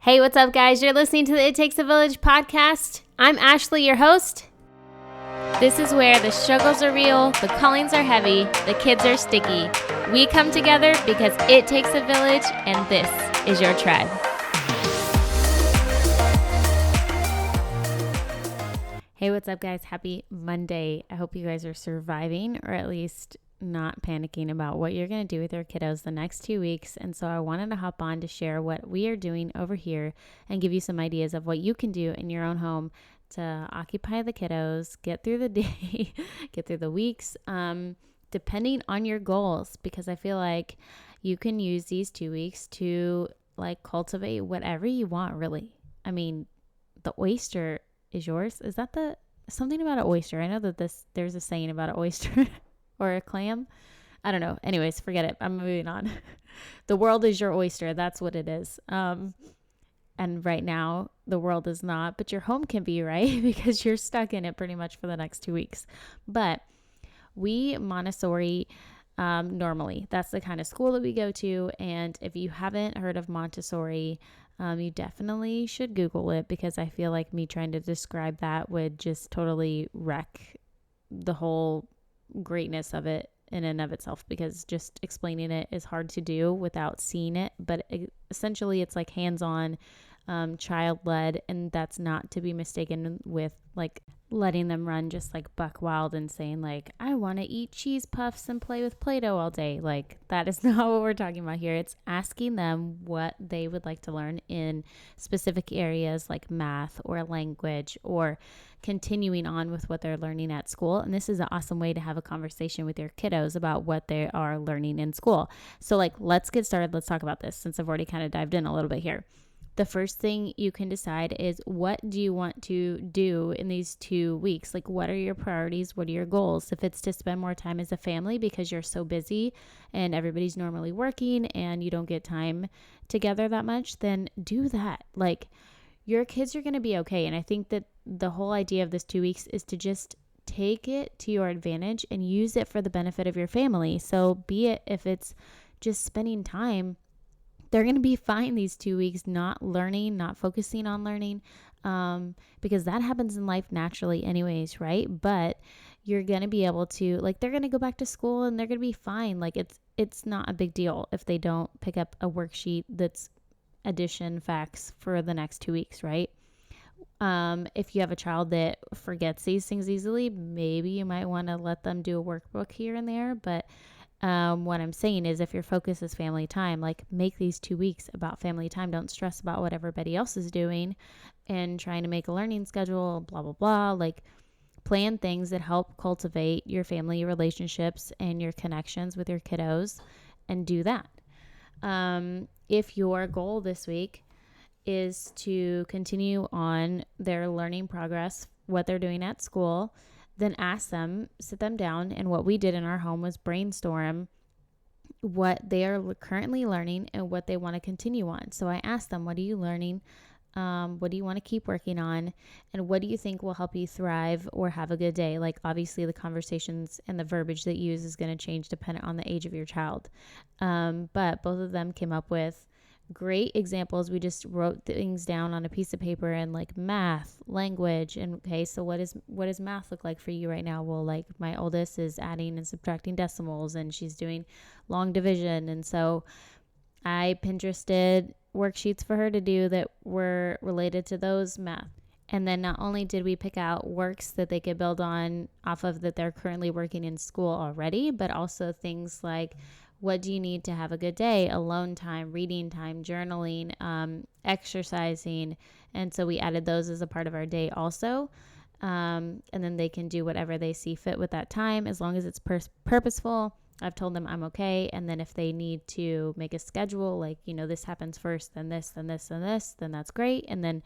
Hey, what's up, guys? You're listening to the It Takes a Village podcast. I'm Ashley, your host. This is where the struggles are real, the callings are heavy, the kids are sticky. We come together because it takes a village, and this is your tribe. Hey, what's up, guys? Happy Monday. I hope you guys are surviving, or at least not panicking about what you're going to do with your kiddos the next 2 weeks. And so I wanted to hop on to share what we are doing over here and give you some ideas of what you can do in your own home to occupy the kiddos, get through the day, get through the weeks, depending on your goals, because I feel like you can use these 2 weeks to cultivate whatever you want, really. I mean, the oyster is yours. Is that something about an oyster? I know that there's a saying about an oyster or a clam. I don't know. Anyways, forget it. I'm moving on. The world is your oyster. That's what it is. And right now the world is not, but your home can be, right? Because you're stuck in it pretty much for the next 2 weeks. But we Montessori, normally, that's the kind of school that we go to. And if you haven't heard of Montessori, you definitely should Google it, because I feel like me trying to describe that would just totally wreck the whole greatness of it in and of itself, because just explaining it is hard to do without seeing it. But essentially it's like hands-on, child-led, and that's not to be mistaken with letting them run just buck wild and saying I want to eat cheese puffs and play with Play-Doh all day. That is not what we're talking about here. It's asking them what they would like to learn in specific areas like math or language, or continuing on with what they're learning at school. And this is an awesome way to have a conversation with your kiddos about what they are learning in school. So let's get started. Let's talk about this, since I've already kind of dived in a little bit here. The first thing you can decide is, what do you want to do in these 2 weeks? What are your priorities? What are your goals? If it's to spend more time as a family because you're so busy and everybody's normally working and you don't get time together that much, then do that. Your kids are going to be okay. And I think that the whole idea of this 2 weeks is to just take it to your advantage and use it for the benefit of your family. So be it if it's just spending time, they're going to be fine these 2 weeks, not learning, not focusing on learning, because that happens in life naturally anyways, right? But you're going to be able to, they're going to go back to school and they're going to be fine. It's not a big deal if they don't pick up a worksheet that's addition facts for the next 2 weeks, right? If you have a child that forgets these things easily, maybe you might want to let them do a workbook here and there. But what I'm saying is, if your focus is family time, make these 2 weeks about family time. Don't stress about what everybody else is doing and trying to make a learning schedule, blah, blah, blah. Plan things that help cultivate your family relationships and your connections with your kiddos, and do that. If your goal this week is to continue on their learning progress, what they're doing at school, then ask them, sit them down. And what we did in our home was brainstorm what they are currently learning and what they want to continue on. So I asked them, what are you learning? What do you want to keep working on? And what do you think will help you thrive or have a good day? Obviously the conversations and the verbiage that you use is going to change depending on the age of your child. But both of them came up with great examples. We just wrote things down on a piece of paper, and math, language. And okay, so what does math look like for you right now? Well, my oldest is adding and subtracting decimals, and she's doing long division. And so I Pinterested worksheets for her to do that were related to those math. And then not only did we pick out works that they could build on off of that they're currently working in school already, but also things like, what do you need to have a good day? Alone time, reading time, journaling, exercising. And so we added those as a part of our day also. And then they can do whatever they see fit with that time, as long as it's purposeful. I've told them I'm okay. And then if they need to make a schedule, this happens first, then this, then this, then this, then that's great. And then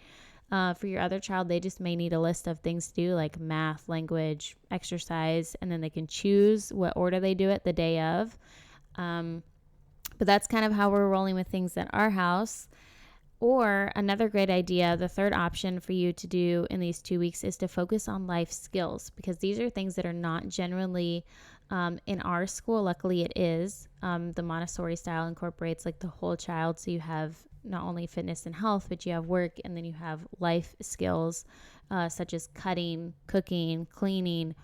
for your other child, they just may need a list of things to do, like math, language, exercise, and then they can choose what order they do it the day of. But that's kind of how we're rolling with things at our house. Or another great idea, the third option for you to do in these 2 weeks, is to focus on life skills, because these are things that are not generally in our school. Luckily it is. The Montessori style incorporates the whole child. So you have not only fitness and health, but you have work, and then you have life skills such as cutting, cooking, cleaning,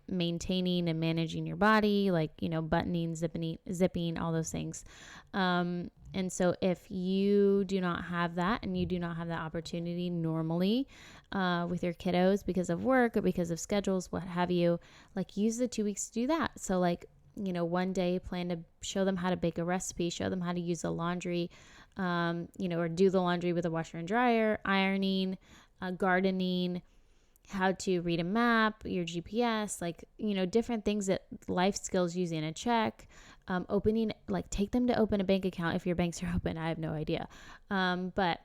maintaining and managing your body, like, buttoning, zipping, all those things. And so if you do not have that, and you do not have that opportunity normally with your kiddos because of work or because of schedules, what have you, like, use the 2 weeks to do that. So like, one day plan to show them how to bake a recipe, show them how to use the laundry, or do the laundry with a washer and dryer, ironing, gardening, how to read a map, your GPS, like, different things, that life skills, using a check, opening, like, take them to open a bank account if your banks are open. I have no idea. But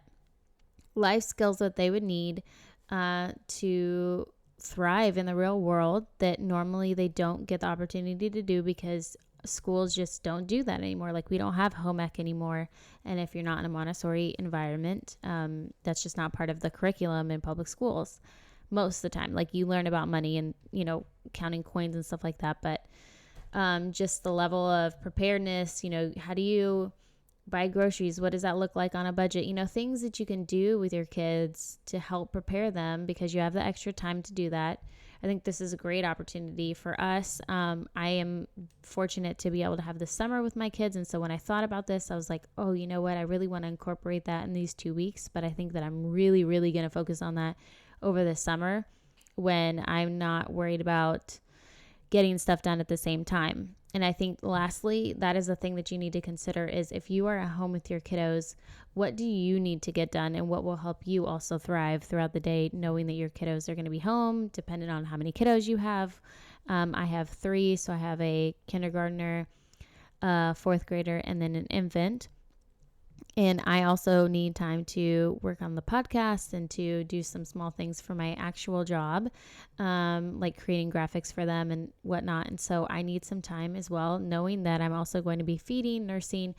life skills that they would need to thrive in the real world that normally they don't get the opportunity to do because schools just don't do that anymore. Like, we don't have home ec anymore. And if you're not in a Montessori environment, that's just not part of the curriculum in public schools most of the time. Like, you learn about money and, counting coins and stuff like that. But just the level of preparedness, how do you buy groceries? What does that look like on a budget? Things that you can do with your kids to help prepare them because you have the extra time to do that. I think this is a great opportunity for us. I am fortunate to be able to have the summer with my kids. And so when I thought about this, I was like, oh, you know what? I really want to incorporate that in these 2 weeks. But I think that I'm really, really going to focus on that over the summer when I'm not worried about getting stuff done at the same time. And I think lastly, that is the thing that you need to consider is if you are at home with your kiddos, what do you need to get done and what will help you also thrive throughout the day, knowing that your kiddos are going to be home, depending on how many kiddos you have. I have 3, so I have a kindergartner, fourth grader, and then an infant. And I also need time to work on the podcast and to do some small things for my actual job, like creating graphics for them and whatnot. And so I need some time as well, knowing that I'm also going to be feeding, nursing,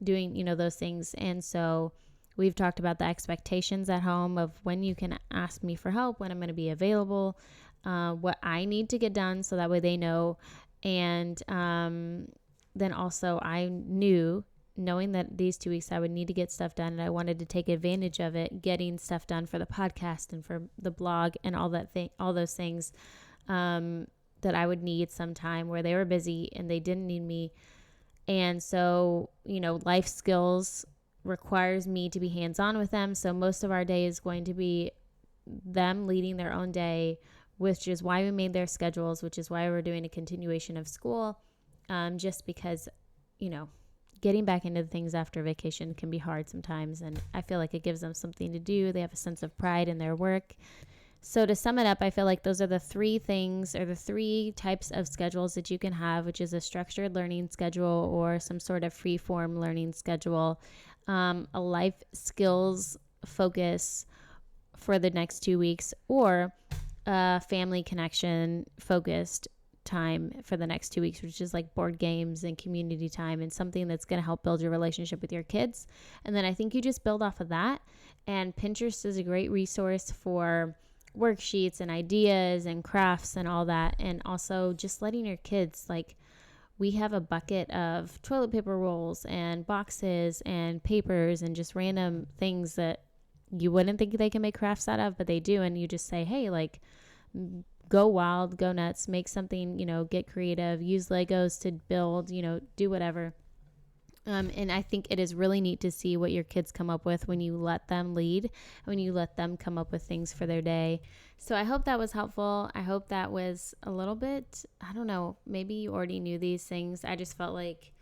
doing, those things. And so we've talked about the expectations at home of when you can ask me for help, when I'm going to be available, what I need to get done so that way they know. And then also I knew, knowing that these 2 weeks I would need to get stuff done and I wanted to take advantage of it, getting stuff done for the podcast and for the blog and all those things, that I would need some time where they were busy and they didn't need me. And so, life skills requires me to be hands-on with them. So most of our day is going to be them leading their own day, which is why we made their schedules, which is why we're doing a continuation of school, just because, getting back into things after vacation can be hard sometimes. And I feel like it gives them something to do. They have a sense of pride in their work. So to sum it up, I feel like those are the 3 things or the 3 types of schedules that you can have, which is a structured learning schedule or some sort of free form learning schedule, a life skills focus for the next 2 weeks, or a family connection focused time for the next 2 weeks, which is like board games and community time and something that's going to help build your relationship with your kids. And then I think you just build off of that. And Pinterest is a great resource for worksheets and ideas and crafts and all that. And also just letting your kids, like, we have a bucket of toilet paper rolls and boxes and papers and just random things that you wouldn't think they can make crafts out of, but they do. And you just say, hey, like, go wild, go nuts, make something, get creative, use Legos to build, do whatever. And I think it is really neat to see what your kids come up with when you let them lead, when you let them come up with things for their day. So I hope that was helpful. I hope that was a little bit, I don't know, maybe you already knew these things. I just felt like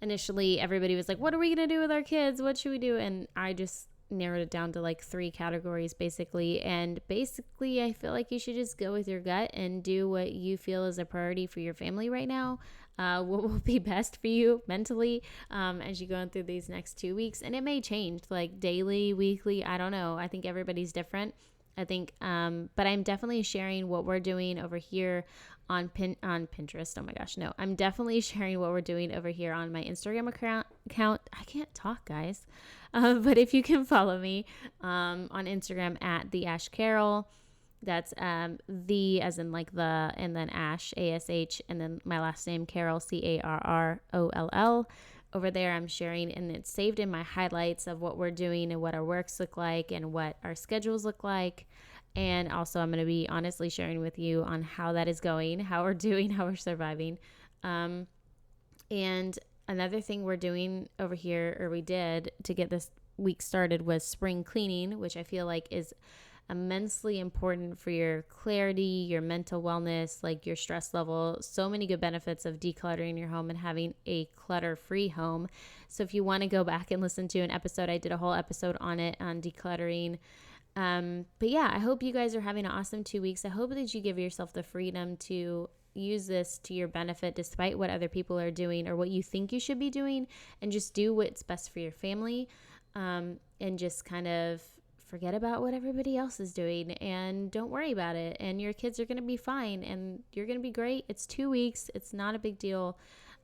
initially everybody was like, what are we going to do with our kids? What should we do? And I just narrowed it down to like 3 categories basically. And basically I feel like you should just go with your gut and do what you feel is a priority for your family right now, what will be best for you mentally as you go through these next 2 weeks. And it may change, like daily, weekly, I don't know. I think everybody's different. I think but I'm definitely sharing what we're doing over here on Pinterest. Oh my gosh, no. I'm definitely sharing what we're doing over here on my Instagram account. I can't talk, guys. But if you can follow me on Instagram at the Ash Carroll, that's the as in like the and then Ash, ASH, and then my last name Carroll, CARROLL. over there. I'm sharing, and it's saved in my highlights of what we're doing and what our works look like and what our schedules look like. And also, I'm going to be honestly sharing with you on how that is going, how we're doing, how we're surviving. And another thing we're doing over here, or we did to get this week started, was spring cleaning, which I feel like is immensely important for your clarity, your mental wellness, like your stress level. So many good benefits of decluttering your home and having a clutter-free home. So if you want to go back and listen to an episode, I did a whole episode on it, on decluttering. But yeah, I hope you guys are having an awesome 2 weeks. I hope that you give yourself the freedom to use this to your benefit despite what other people are doing or what you think you should be doing, and just do what's best for your family, and just kind of forget about what everybody else is doing and don't worry about it. And your kids are going to be fine and you're going to be great. It's 2 weeks. It's not a big deal.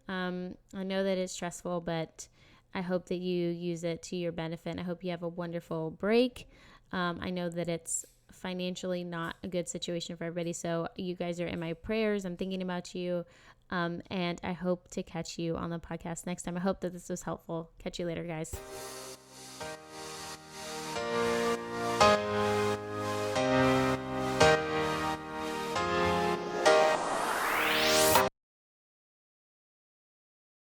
I know that it's stressful, but I hope that you use it to your benefit. And I hope you have a wonderful break. I know that it's financially not a good situation for everybody. So you guys are in my prayers. I'm thinking about you. And I hope to catch you on the podcast next time. I hope that this was helpful. Catch you later, guys.